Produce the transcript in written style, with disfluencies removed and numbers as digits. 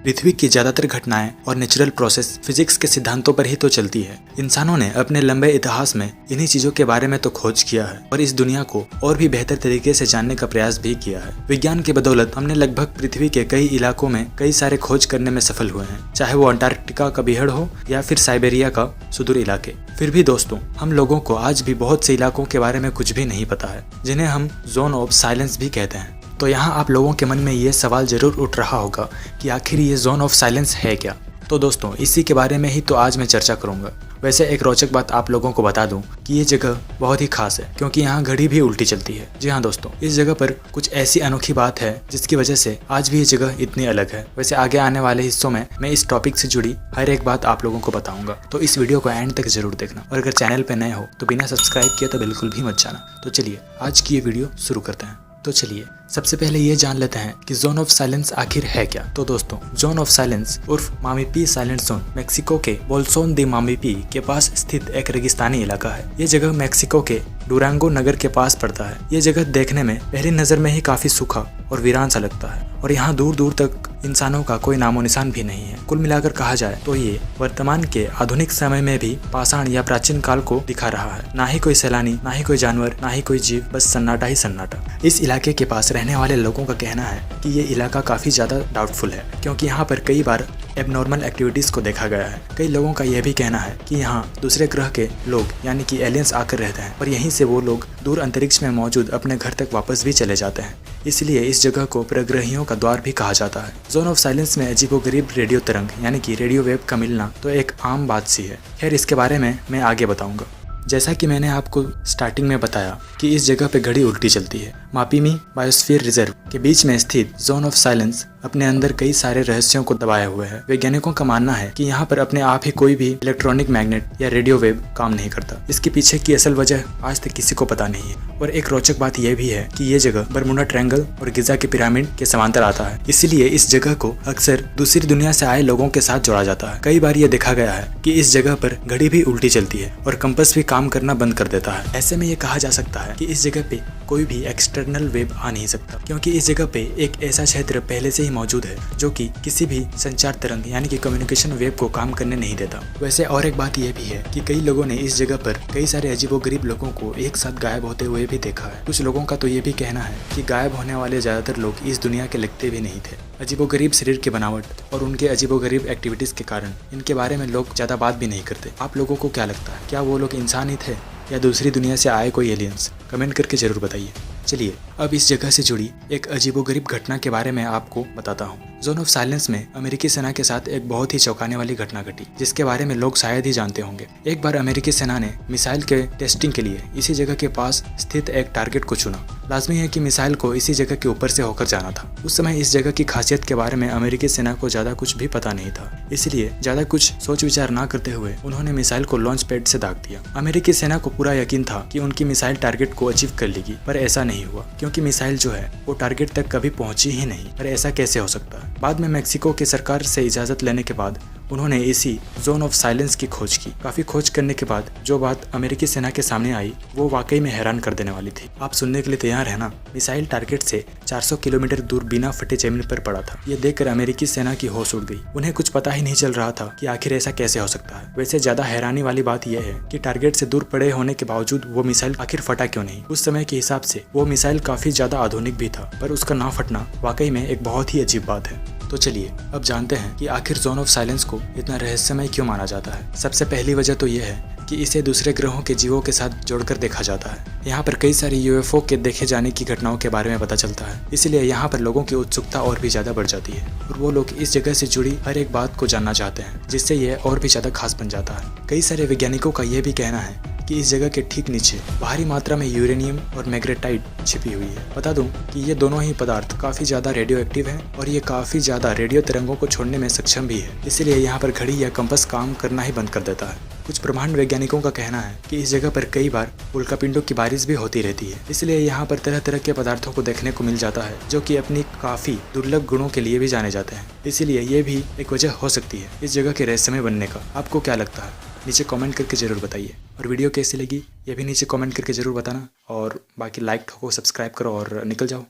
पृथ्वी की ज्यादातर घटनाएं और नेचुरल प्रोसेस फिजिक्स के सिद्धांतों पर ही तो चलती है। इंसानों ने अपने लंबे इतिहास में इन्हीं चीजों के बारे में तो खोज किया है और इस दुनिया को और भी बेहतर तरीके से जानने का प्रयास भी किया है। विज्ञान की बदौलत हमने लगभग पृथ्वी के कई इलाकों में कई सारे खोज करने में सफल हुए हैं, चाहे वो अंटार्कटिका का बीहड़ हो या फिर साइबेरिया का सुदूर इलाके। फिर भी दोस्तों, हम लोगों को आज भी बहुत से इलाकों के बारे में कुछ भी नहीं पता है, जिन्हें हम जोन ऑफ साइलेंस भी कहते हैं। तो यहाँ आप लोगों के मन में ये सवाल जरूर उठ रहा होगा कि आखिर ये जोन ऑफ साइलेंस है क्या। तो दोस्तों, इसी के बारे में ही तो आज मैं चर्चा करूंगा। वैसे एक रोचक बात आप लोगों को बता दूं कि ये जगह बहुत ही खास है, क्योंकि यहाँ घड़ी भी उल्टी चलती है। जी हाँ दोस्तों, इस जगह पर कुछ ऐसी अनोखी बात है जिसकी वजह से आज भी ये जगह इतनी अलग है। वैसे आगे आने वाले हिस्सों में मैं इस टॉपिक से जुड़ी हर एक बात आप लोगों को बताऊंगा, तो इस वीडियो को एंड तक जरूर देखना। और अगर चैनल पर नए हो तो बिना सब्सक्राइब किए तो बिल्कुल भी मत जाना। तो चलिए आज की ये वीडियो शुरू करते हैं। तो चलिए सबसे पहले ये जान लेते हैं कि जोन ऑफ साइलेंस आखिर है क्या। तो दोस्तों, जोन ऑफ साइलेंस उर्फ मामीपी साइलेंट जोन मेक्सिको के बोल्सोन दी मामीपी के पास स्थित एक रेगिस्तानी इलाका है। ये जगह मेक्सिको के डुरांगो नगर के पास पड़ता है। ये जगह देखने में पहली नजर में ही काफी सूखा और वीरान सा लगता है और यहाँ दूर दूर तक इंसानों का कोई नामो निशान भी नहीं है। कुल मिलाकर कहा जाए तो ये वर्तमान के आधुनिक समय में भी पाषाण या प्राचीन काल को दिखा रहा है। ना ही कोई सैलानी, ना ही कोई जानवर, ना ही कोई जीव, बस सन्नाटा ही सन्नाटा। इस इलाके के पास रहने वाले लोगों का कहना है कि ये इलाका काफी ज्यादा डाउटफुल है, क्योंकि यहाँ पर कई बार एबनॉर्मल एक्टिविटीज को देखा गया है। कई लोगों का यह भी कहना है कि यहाँ दूसरे ग्रह के लोग यानी कि एलियंस आकर रहते हैं और यहीं से वो लोग दूर अंतरिक्ष में मौजूद अपने घर तक वापस भी चले जाते हैं। इसलिए इस जगह को परग्रहियों का द्वार भी कहा जाता है। जोन ऑफ साइलेंस में अजीबोगरीब रेडियो तरंग यानी कि रेडियो वेव का मिलना तो एक आम बात सी है। खैर, इसके बारे में मैं आगे बताऊंगा। जैसा कि मैंने आपको स्टार्टिंग में बताया कि इस जगह पे घड़ी उल्टी चलती है। मापीमी बायोस्फीयर रिजर्व के बीच में स्थित जोन ऑफ साइलेंस अपने अंदर कई सारे रहस्यों को दबाए हुए है। वैज्ञानिकों का मानना है कि यहाँ पर अपने आप ही कोई भी इलेक्ट्रॉनिक मैग्नेट या रेडियो वेव काम नहीं करता। इसके पीछे की असल वजह आज तक किसी को पता नहीं है। और एक रोचक बात यह भी है कि ये जगह बरमुडा ट्रायंगल और गिजा के पिरामिड के समांतर आता है। इसीलिए इस जगह को अक्सर दूसरी दुनिया से आए लोगों के साथ जोड़ा जाता है। कई बार ये देखा गया है कि इस जगह पर घड़ी भी उल्टी चलती है और कंपास भी काम करना बंद कर देता है। ऐसे में ये कहा जा सकता है कि इस जगह पे कोई भी एक्सटर्नल वेव आ नहीं सकता, क्योंकि इस जगह पे एक ऐसा क्षेत्र पहले से ही मौजूद है जो कि किसी भी संचार तरंग यानी कि कम्युनिकेशन वेव को काम करने नहीं देता। वैसे और एक बात यह भी है कि कई लोगों ने इस जगह पर कई सारे अजीबोगरीब लोगों को एक साथ गायब होते हुए भी देखा है। कुछ लोगों का तो ये भी कहना है कि गायब होने वाले ज्यादातर लोग इस दुनिया के लगते भी नहीं थे। अजीबोगरीब शरीर की बनावट और उनके अजीबोगरीब एक्टिविटीज के कारण इनके बारे में लोग ज्यादा बात भी नहीं करते। आप लोगों को क्या लगता है, क्या वो लोग इंसान ही थे या दूसरी दुनिया से आए कोई एलियंस? कमेंट करके जरूर बताइए। चलिए अब इस जगह से जुड़ी एक अजीबोगरीब घटना के बारे में आपको बताता हूँ। जोन ऑफ साइलेंस में अमेरिकी सेना के साथ एक बहुत ही चौंकाने वाली घटना घटी, जिसके बारे में लोग शायद ही जानते होंगे। एक बार अमेरिकी सेना ने मिसाइल के टेस्टिंग के लिए इसी जगह के पास स्थित एक टारगेट को चुना। लाजमी है कि मिसाइल को इसी जगह के ऊपर से होकर जाना था। उस समय इस जगह की खासियत के बारे में अमेरिकी सेना को ज्यादा कुछ भी पता नहीं था, इसलिए ज्यादा कुछ सोच विचार न करते हुए उन्होंने मिसाइल को लॉन्च पैड से दाग दिया। अमेरिकी सेना को पूरा यकीन था कि उनकी मिसाइल टारगेट को अचीव कर लेगी, पर ऐसा नहीं हुआ, क्योंकि मिसाइल जो है वो टारगेट तक कभी पहुंची ही नहीं। पर ऐसा कैसे हो सकता है? बाद में मेक्सिको की सरकार से इजाजत लेने के बाद उन्होंने इसी जोन ऑफ साइलेंस की खोज की। काफी खोज करने के बाद जो बात अमेरिकी सेना के सामने आई वो वाकई में हैरान कर देने वाली थी। आप सुनने के लिए तैयार है ना? मिसाइल टारगेट से 400 किलोमीटर दूर बिना फटे जमीन पर पड़ा था। ये देखकर अमेरिकी सेना की होश उड़ गई। उन्हें कुछ पता ही नहीं चल रहा था कि आखिर ऐसा कैसे हो सकता है। वैसे ज्यादा हैरानी वाली बात यह है कि टारगेट से दूर पड़े होने के बावजूद वो मिसाइल आखिर फटा क्यों नहीं? उस समय के हिसाब से वो मिसाइल काफी ज्यादा आधुनिक भी था, पर उसका ना फटना वाकई में एक बहुत ही अजीब बात है। तो चलिए अब जानते हैं कि आखिर जोन ऑफ साइलेंस को इतना रहस्यमय क्यों माना जाता है। सबसे पहली वजह तो यह है कि इसे दूसरे ग्रहों के जीवों के साथ जोड़कर देखा जाता है। यहाँ पर कई सारी यूएफओ के देखे जाने की घटनाओं के बारे में पता चलता है, इसलिए यहाँ पर लोगों की उत्सुकता और भी ज्यादा बढ़ जाती है और वो लोग इस जगह से जुड़ी हर एक बात को जानना चाहते हैं, जिससे यह और भी ज्यादा खास बन जाता है। कई सारे वैज्ञानिकों का यह भी कहना है कि इस जगह के ठीक नीचे भारी मात्रा में यूरेनियम और मैग्नेटाइट छिपी हुई है। बता दूं कि ये दोनों ही पदार्थ काफी ज्यादा रेडियो एक्टिव हैं और ये काफी ज्यादा रेडियो तरंगों को छोड़ने में सक्षम भी है, इसलिए यहाँ पर घड़ी या कंपास काम करना ही बंद कर देता है। कुछ ब्रह्मांड वैज्ञानिकों का कहना है कि इस जगह पर कई बार उल्कापिंडों की बारिश भी होती रहती है, इसलिए यहाँ पर तरह तरह के पदार्थों को देखने को मिल जाता है जो कि अपनी काफी दुर्लभ गुणों के लिए भी जाने जाते हैं। इसीलिए ये भी एक वजह हो सकती है इस जगह के रहस्यमय बनने का। आपको क्या लगता है? नीचे कमेंट करके जरूर बताइए और वीडियो कैसी लगी ये भी नीचे कमेंट करके जरूर बताना। और बाकी लाइक ठोको, सब्सक्राइब करो और निकल जाओ।